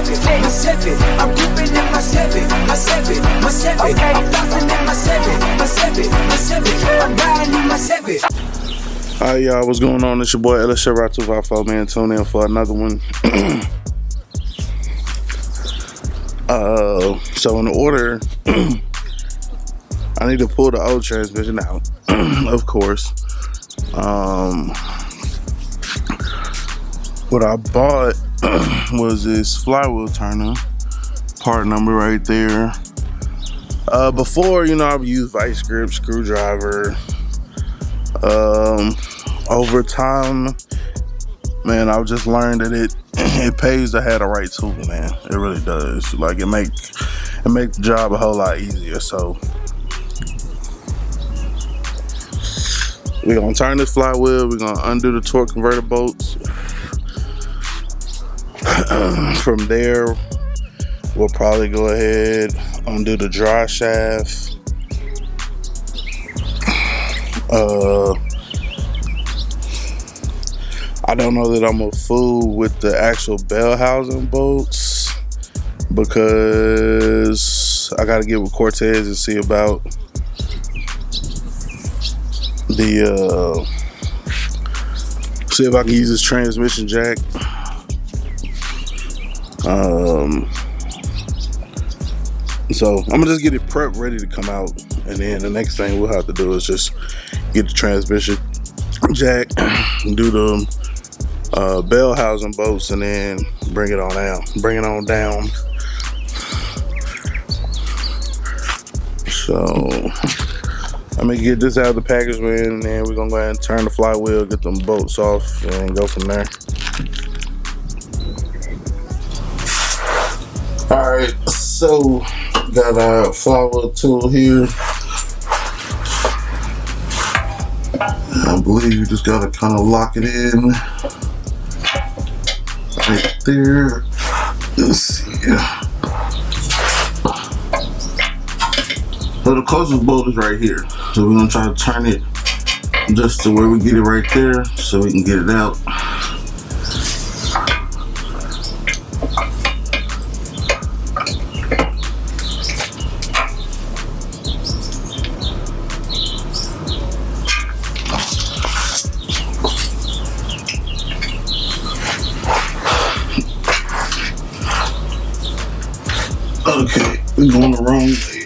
I'm ripping in my seven. I'm flossing in my seven. I'm riding in my seven. Alright, y'all, what's going on? It's your boy Lisle, man. Tune in for another one. So in order, I need to pull the old transmission out, of course. What I bought was this flywheel turner, part number right there. Before, you know, I've used vice grip, screwdriver. Over time, man, I've just learned that it pays to have the right tool, man. It really does. Like, it make the job a whole lot easier. So we're gonna turn this flywheel. We're gonna undo the torque converter bolts. From there, we'll probably go ahead, undo the drive shaft. I don't know that I'm a fool with the actual bell housing bolts, because I gotta get with Cortez and see about the see if I can use this transmission jack. So I'm gonna just get it prepped, ready to come out, and then the next thing we'll have to do is just get the transmission jack, do the bell housing bolts, and then bring it on down. So I'm gonna get this out of the package, man, and then we're gonna go ahead and turn the flywheel, get them bolts off, and go from there. Alright, so got our flywheel tool here. I believe you just gotta kind of lock it in right there. Let's see. So the closest bolt is right here. So we're gonna try to turn it just to where we get it right there, so we can get it out. Okay, we're going the wrong way.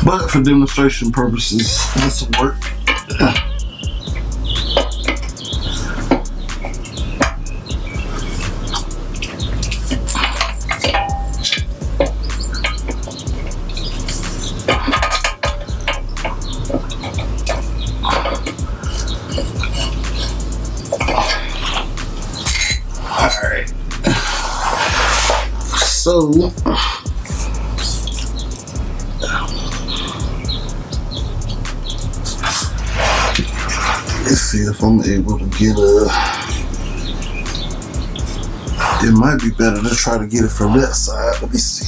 But for demonstration purposes, this will work. Alright. So let's see if I'm able to get it might be better to try to get it from that side. Let me see.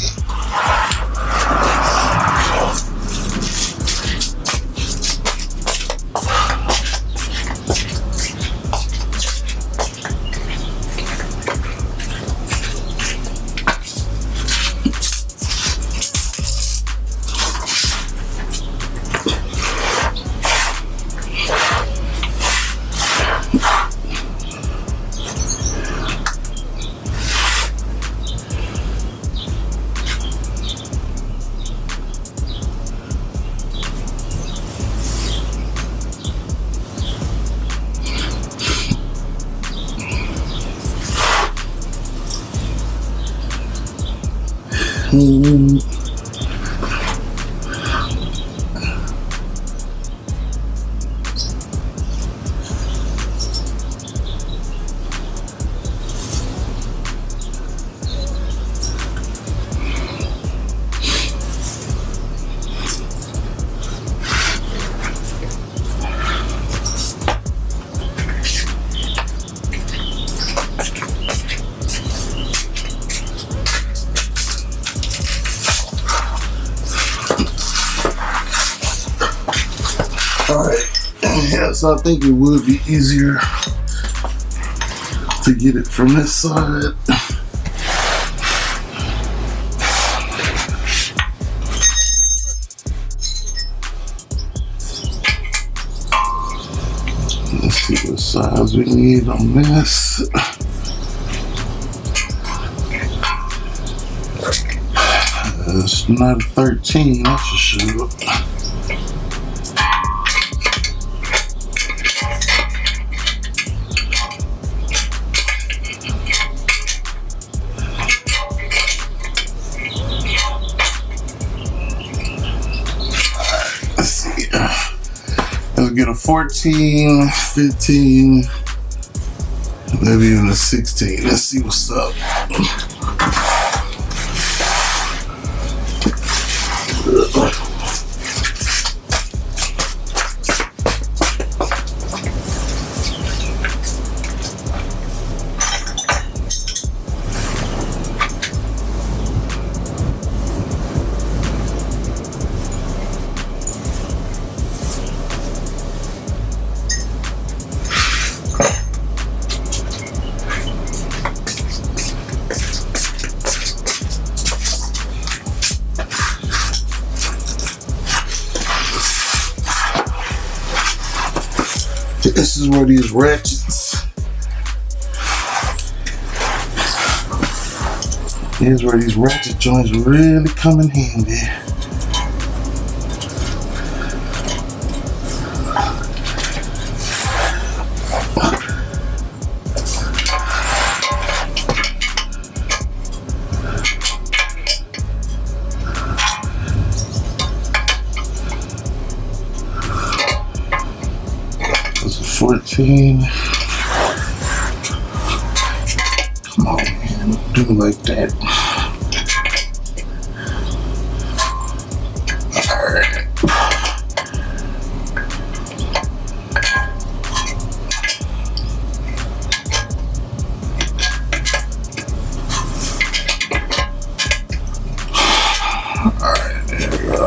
Alright, yeah, so I think it would be easier to get it from this side. Let's see what size we need on this. It's not a 13, that's for sure. Let's see. Let's get a 14, 15, maybe even a 16. Let's see what's up. This is where these ratchets, here's where these ratchet joints really come in handy. This is 14. Come on, man, don't do it like that. Alright. Alright, there we go.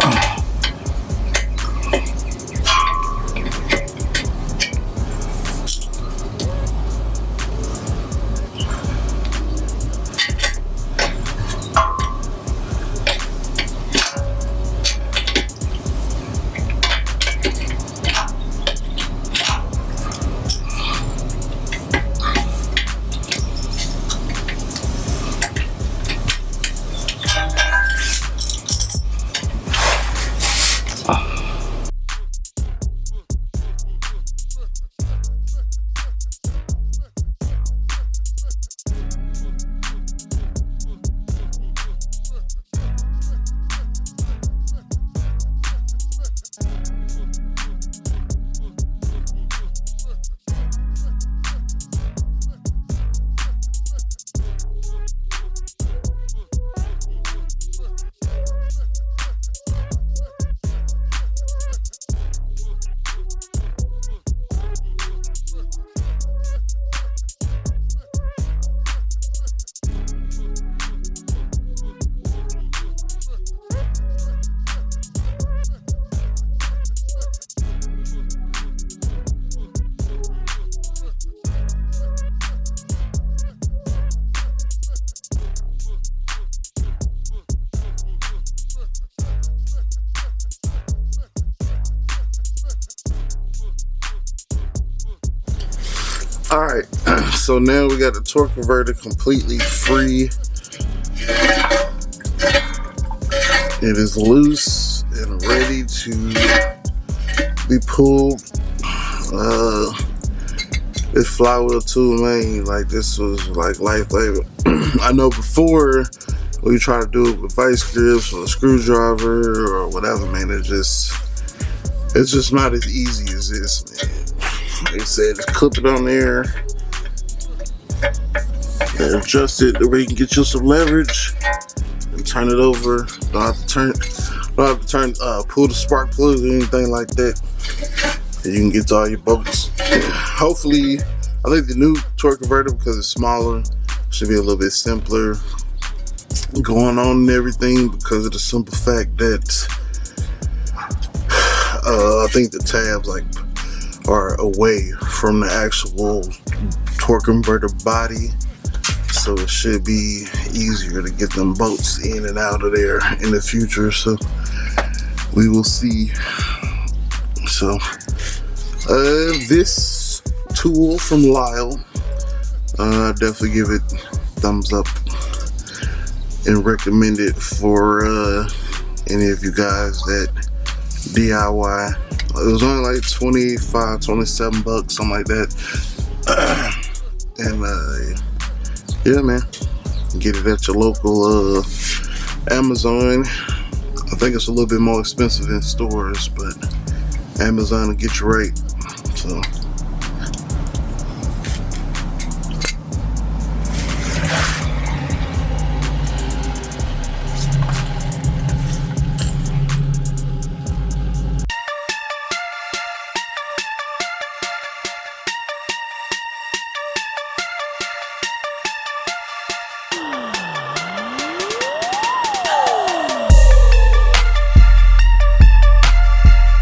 Alright, so now we got the torque converter completely free. It is loose and ready to be pulled. This flywheel tool, man, like this was like lifesaver. I know before when you try to do it with vice grips or a screwdriver or whatever, man, it's just not as easy as this, man. They said just clip it on there and adjust it the way you can get you some leverage and turn it over. Don't have to turn pull the spark plug or anything like that. And you can get to all your bolts. Hopefully, I think the new torque converter, because it's smaller, should be a little bit simpler going on and everything, because of the simple fact that I think the tabs are away from the actual torque converter body, so it should be easier to get them bolts in and out of there in the future. So we will see. So this tool from Lisle. I definitely give it thumbs up and recommend it for any of you guys that DIY. It was only like 25, 27 bucks, something like that. And yeah, man, get it at your local Amazon. I think it's a little bit more expensive in stores, but Amazon will get you right. So